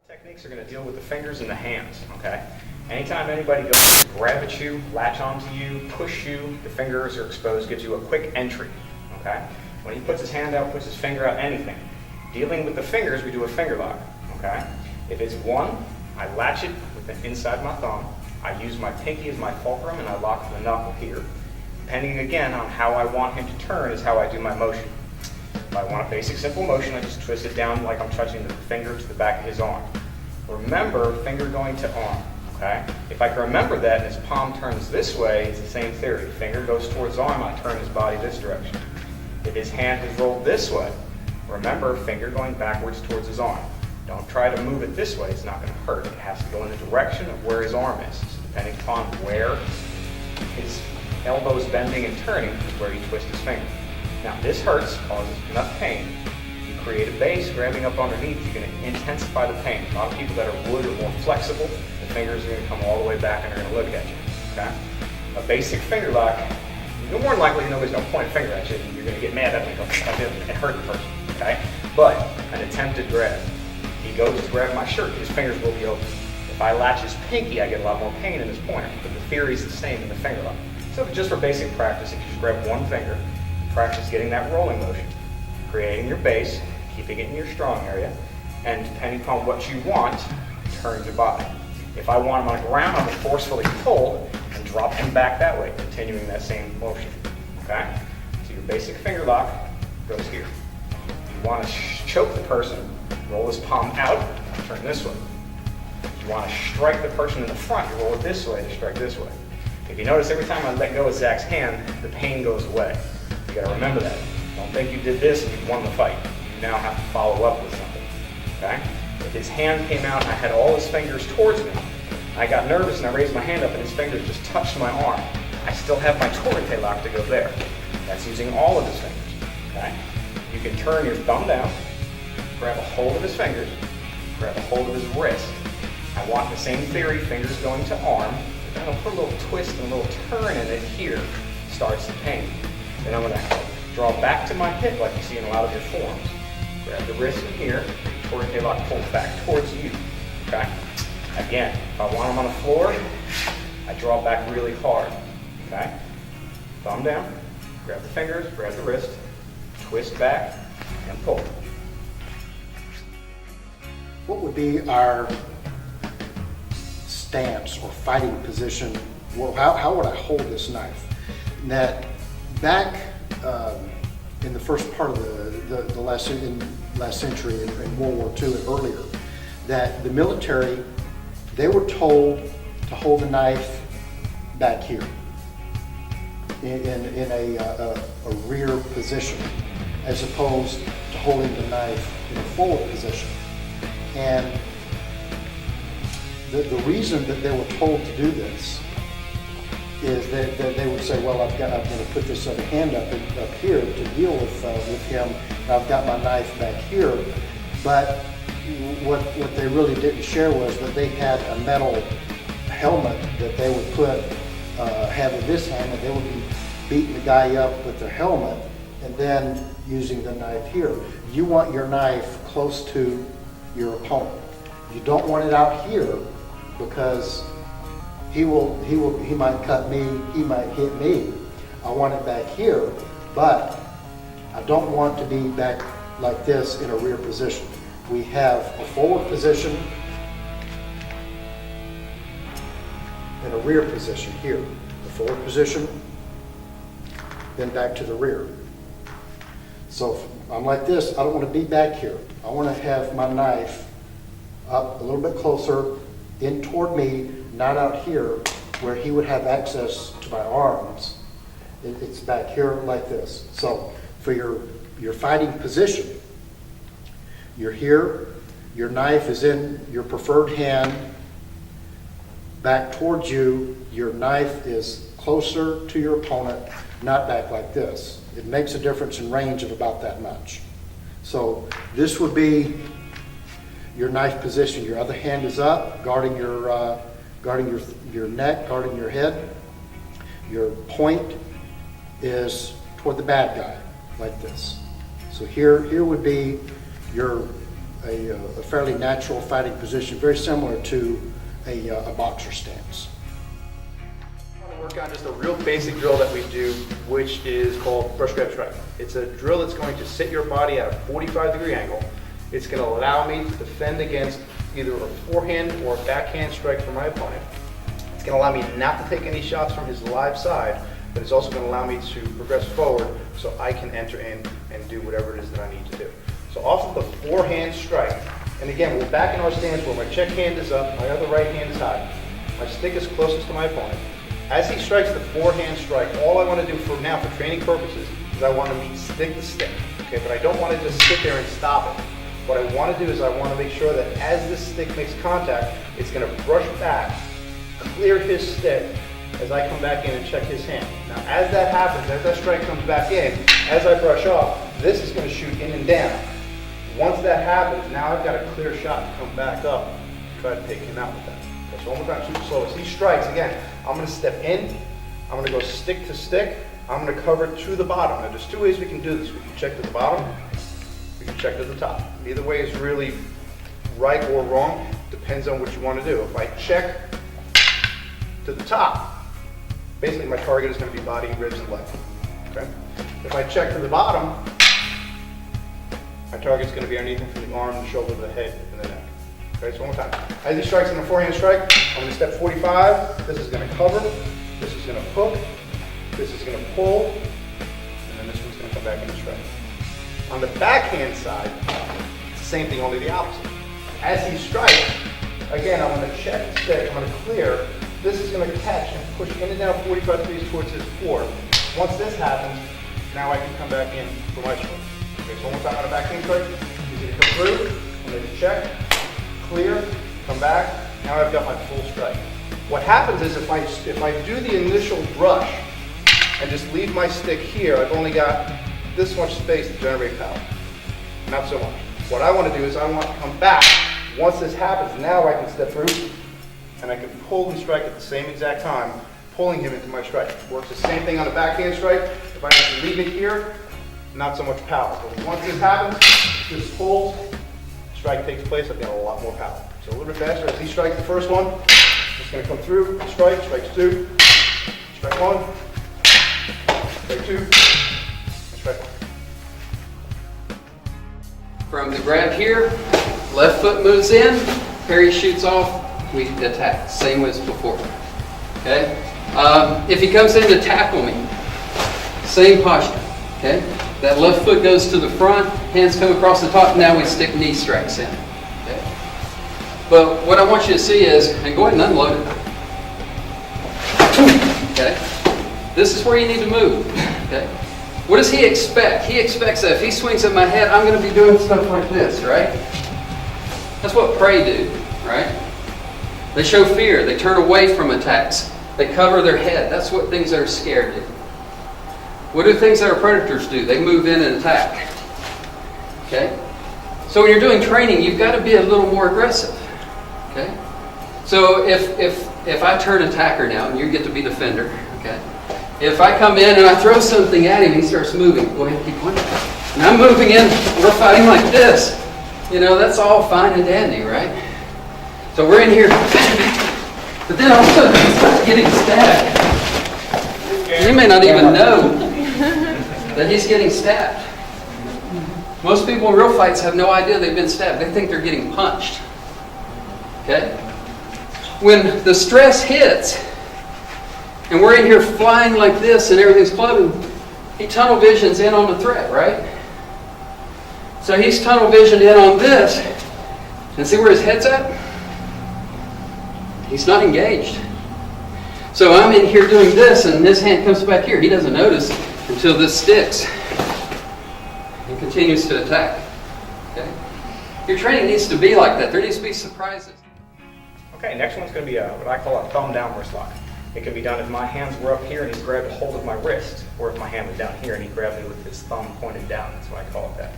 Techniques are going to deal with the fingers and the hands, okay? Anytime anybody goes to grab at you, latch onto you, push you, the fingers are exposed, gives you a quick entry, okay? When he puts his hand out, puts his finger out, anything. Dealing with the fingers, we do a finger lock, okay? If it's one, I latch it with the inside my thumb. I use my pinky as my fulcrum and I lock the knuckle here. Depending again on how I want him to turn is how I do my motion. If I want a basic simple motion, I just twist it down like I'm touching the finger to the back of his arm. Remember, finger going to arm, okay? If I can remember that and his palm turns this way, it's the same theory. Finger goes towards arm, I turn his body this direction. If his hand is rolled this way, remember, finger going backwards towards his arm. Don't try to move it this way, it's not going to hurt. It has to go in the direction of where his arm is. So depending upon where his elbow's bending and turning is where you twist his finger. Now this hurts, causes enough pain. You create a base, grabbing up underneath, you're going to intensify the pain. A lot of people that are wood are more flexible, the fingers are going to come all the way back and they're going to look at you, okay? A basic finger lock, you're more than likely nobody's going to point a finger at you and you're going to get mad at them and hurt the person, okay? But an attempted grab. He goes to grab my shirt, his fingers will be open. If I latch his pinky, I get a lot more pain in his pointer, but the theory is the same in the finger lock. So just for basic practice, if you just grab one finger, practice getting that rolling motion, creating your base, keeping it in your strong area, and depending upon what you want, turn your body. If I want him on the ground, I'm going to forcefully pull and drop him back that way, continuing that same motion, okay? So your basic finger lock goes here. You want to choke the person, roll his palm out, turn this way. If you want to strike the person in the front, you roll it this way to strike this way. If you notice, every time I let go of Zach's hand, the pain goes away. You got to remember that. Don't think you did this and you won the fight. You now have to follow up with something, okay? If his hand came out and I had all his fingers towards me, I got nervous and I raised my hand up and his fingers just touched my arm. I still have my torrente lock to go there. That's using all of his fingers, okay? You can turn your thumb down, grab a hold of his fingers, grab a hold of his wrist. I want the same theory, fingers going to arm. Then I'll put a little twist and a little turn in it here, starts the pain. Then I'm going to draw back to my hip like you see in a lot of your forms. Grab the wrist in here, torrente lock pulls back towards you, okay? Again, if I want them on the floor, I draw back really hard, okay? Thumb down, grab the fingers, grab the wrist, twist back, and pull. What would be our stance or fighting position? Well, how would I hold this knife? That back in the first part of the last century, in World War II and earlier, that the military, they were told to hold the knife back here in a rear position, as opposed to holding the knife in a forward position. And the reason that they were told to do this is that they would say, well, I'm going to put this other hand up here to deal with him. I've got my knife back here. But what they really didn't share was that they had a metal helmet that they would put, have in this hand, and they would be beating the guy up with their helmet and then using the knife here. You want your knife close to your opponent. You don't want it out here because he might cut me, he might hit me. I want it back here, but I don't want to be back like this in a rear position. We have a forward position and a rear position here. The forward position, then back to the rear. So if I'm like this, I don't want to be back here. I want to have my knife up a little bit closer in toward me, not out here where he would have access to my arms. It's back here like this. So for your fighting position, you're here, your knife is in your preferred hand, back towards you, your knife is closer to your opponent, not back like this. It makes a difference in range of about that much. So this would be your knife position. Your other hand is up, guarding your neck, guarding your head. Your point is toward the bad guy, like this. So here would be your a fairly natural fighting position, very similar to a boxer stance. I want to work on just a real basic drill that we do, which is called brush grab strike. It's a drill that's going to sit your body at a 45-degree angle. It's going to allow me to defend against either a forehand or a backhand strike from my opponent. It's going to allow me not to take any shots from his live side, but it's also going to allow me to progress forward so I can enter in and do whatever it is that I need to do. So off of the forehand strike, and again, we're back in our stance where my check hand is up, my other right hand is high. My stick is closest to my opponent. As he strikes the forehand strike, all I want to do for now, for training purposes, is I want to meet stick to stick. Okay, but I don't want to just sit there and stop it. What I want to do is I want to make sure that as this stick makes contact, it's going to brush back, clear his stick, as I come back in and check his hand. Now as that happens, as that strike comes back in, as I brush off, this is going to shoot in and down. Once that happens, now I've got a clear shot to come back up and try to take him out with that. Okay, so one more time, super slow. As he strikes, again, I'm going to step in, I'm going to go stick to stick, I'm going to cover to the bottom. Now there's two ways we can do this. We can check to the bottom, we can check to the top. Either way is really right or wrong, depends on what you want to do. If I check to the top, basically my target is going to be body, ribs, and leg. Okay? If I check to the bottom, my target is going to be anything from the arm, the shoulder, the head, and the neck. Okay, so one more time. As he strikes in a forehand strike, I'm going to step 45. This is going to cover. This is going to hook. This is going to pull. And then this one's going to come back in and strike. On the backhand side, it's the same thing, only the opposite. As he strikes, again, I'm going to check the stick. I'm going to clear. This is going to catch and push in and down 45 degrees towards his core. Once this happens, now I can come back in for my strike. Okay, so one more time on a backhand strike. He's going to come through. I'm going to check, clear, come back. Now I've got my full strike. What happens is if I do the initial brush and just leave my stick here, I've only got this much space to generate power. Not so much. What I want to do is I want to come back. Once this happens, now I can step through and I can pull and strike at the same exact time, pulling him into my strike. Works the same thing on the backhand strike. If I just leave it here, not so much power. But once this happens, this pulls, strike takes place, I've got a lot more power. So a little bit faster. As he strikes the first one, just going to come through, strike, strikes two, strike one, strike two, and strike one. From the grab here, left foot moves in, Perry shoots off, we attack, same as before. Okay? If he comes in to tackle me, same posture. Okay? That left foot goes to the front, hands come across the top, now we stick knee strikes in. Okay? But what I want you to see is, and go ahead and unload it. Okay? This is where you need to move. Okay? What does he expect? He expects that if he swings at my head, I'm going to be doing stuff like this, right? That's what prey do, right? They show fear. They turn away from attacks. They cover their head. That's what things that are scared do. What do things that are predators do? They move in and attack. Okay? So when you're doing training, you've got to be a little more aggressive. Okay? So if I turn attacker now, and you get to be defender, okay? If I come in and I throw something at him, he starts moving. Go ahead, keep going. And I'm moving in, we're fighting like this. You know, that's all fine and dandy, right? So we're in here. But then all of a sudden, he starts getting stabbed. You may not even know that he's getting stabbed. Most people in real fights have no idea they've been stabbed. They think they're getting punched. Okay? When the stress hits, and we're in here flying like this and everything's floating, he tunnel visions in on the threat, right? So he's tunnel visioned in on this, and see where his head's at? He's not engaged. So I'm in here doing this, and his hand comes back here. He doesn't notice until this sticks and continues to attack. Okay? Your training needs to be like that. There needs to be surprises. Okay, next one's going to be what I call a thumb down wrist lock. It can be done if my hands were up here and he's grabbed a hold of my wrist, or if my hand was down here and he grabbed me with his thumb pointed down. That's why I call it that.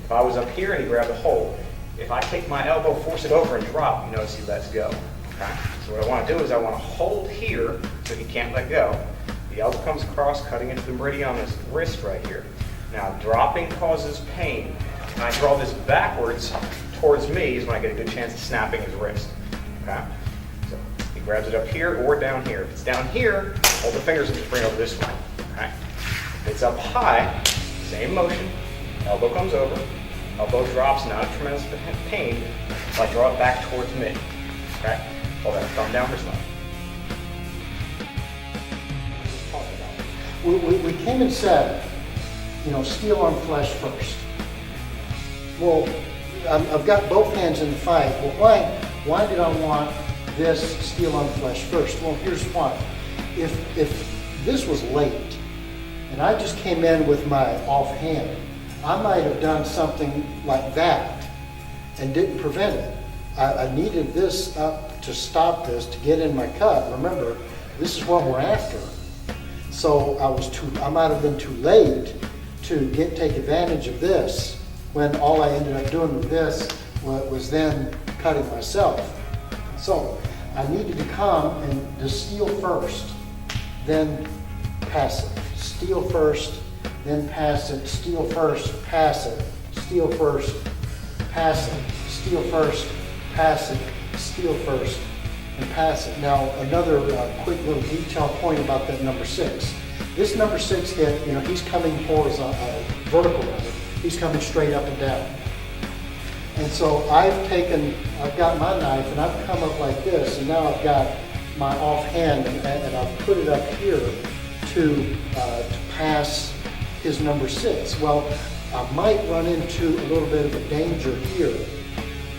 If I was up here and he grabbed a hold, if I take my elbow, force it over and drop, you notice he lets go. Okay? So what I want to do is I want to hold here so he can't let go. The elbow comes across, cutting into the meridian on his wrist right here. Now dropping causes pain. And I draw this backwards towards me is when I get a good chance of snapping his wrist. Okay? So he grabs it up here or down here. If it's down here, hold the fingers and just bring it over this way. Okay? If it's up high, same motion. Elbow comes over. Elbow drops, not a tremendous pain. So I draw it back towards me. Okay? Hold that thumb down for slow. We came and said, you know, steel on flesh first. Well, I've got both hands in the fight. Well, why did I want this steel on flesh first? Well, here's why. If this was late and I just came in with my offhand, I might have done something like that and didn't prevent it. I needed this up to stop this, to get in my cut. Remember, this is what we're after. So I might have been too late to take advantage of this when all I ended up doing with this was then cutting myself. So I needed to come and just steal first, then pass it. Steal first, then pass it. Steal first, pass it. Steal first, pass it. Steal first, pass it. Steal first, and pass it. Now, another quick little detail point about that number 6. This number 6 hit, you know, he's coming horizontal, vertical rather. He's coming straight up and down. And so I've got my knife and I've come up like this, and now I've got my offhand and I've put it up here to pass his number 6. Well, I might run into a little bit of a danger here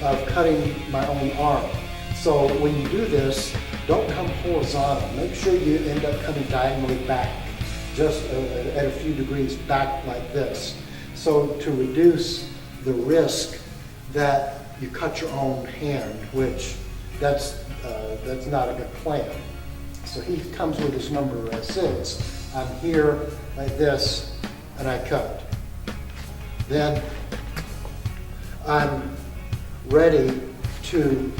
of cutting my own arm. So when you do this, don't come horizontal. Make sure you end up coming diagonally back, just at a few degrees back like this. So to reduce the risk that you cut your own hand, which that's not a good plan. So he comes with his number 6. I'm here like this, and I cut. Then I'm ready to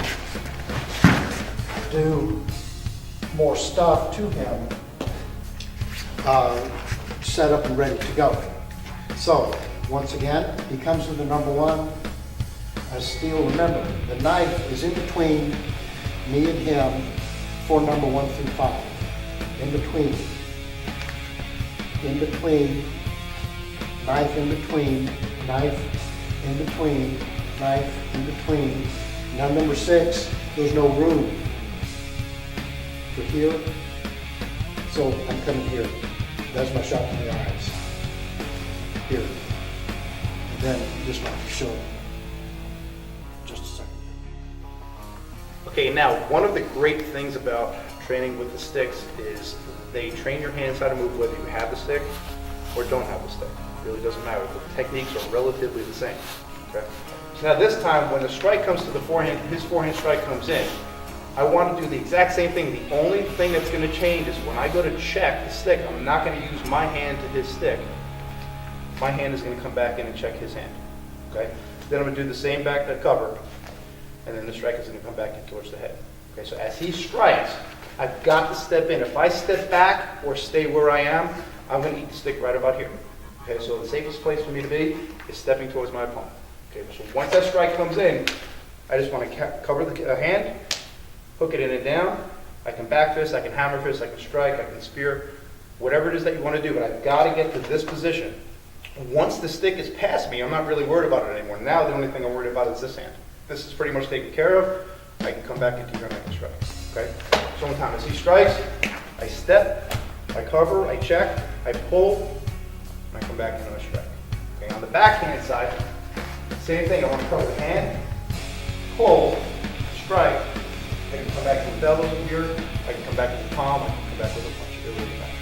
do more stuff to him, set up and ready to go. So once again, he comes with the number 1. I steal. Remember, the knife is in between me and him for number 1 through 5. In between, knife in between, knife in between, knife in between. Now number 6, there's no room for here, so I'm coming here. That's my shot to the eyes. Here. And then this might show just a second. Okay, now one of the great things about training with the sticks is they train your hands how to move whether you have the stick or don't have the stick. It really doesn't matter. The techniques are relatively the same. Okay? So now this time when the strike comes to the forehand, his forehand strike comes in, I want to do the exact same thing. The only thing that's going to change is when I go to check the stick, I'm not going to use my hand to his stick. My hand is going to come back in and check his hand. Okay? Then I'm going to do the same back to cover, and then the strike is going to come back in towards the head. Okay, so as he strikes, I've got to step in. If I step back or stay where I am, I'm going to eat the stick right about here. Okay, so the safest place for me to be is stepping towards my opponent. Okay, so once that strike comes in, I just want to cover the hand, hook it in and down. I can back fist, I can hammer fist, I can strike, I can spear, whatever it is that you want to do, but I've got to get to this position. Once the stick is past me, I'm not really worried about it anymore. Now the only thing I'm worried about is this hand. This is pretty much taken care of. I can come back into here and I can strike. Okay? So one time as he strikes, I step, I cover, I check, I pull, and I come back into a strike. Okay, on the backhand side, same thing. I want to cover the hand, pull, strike. I can come back to the elbow here. I can come back to the palm. I can come back with a punch. It really matters.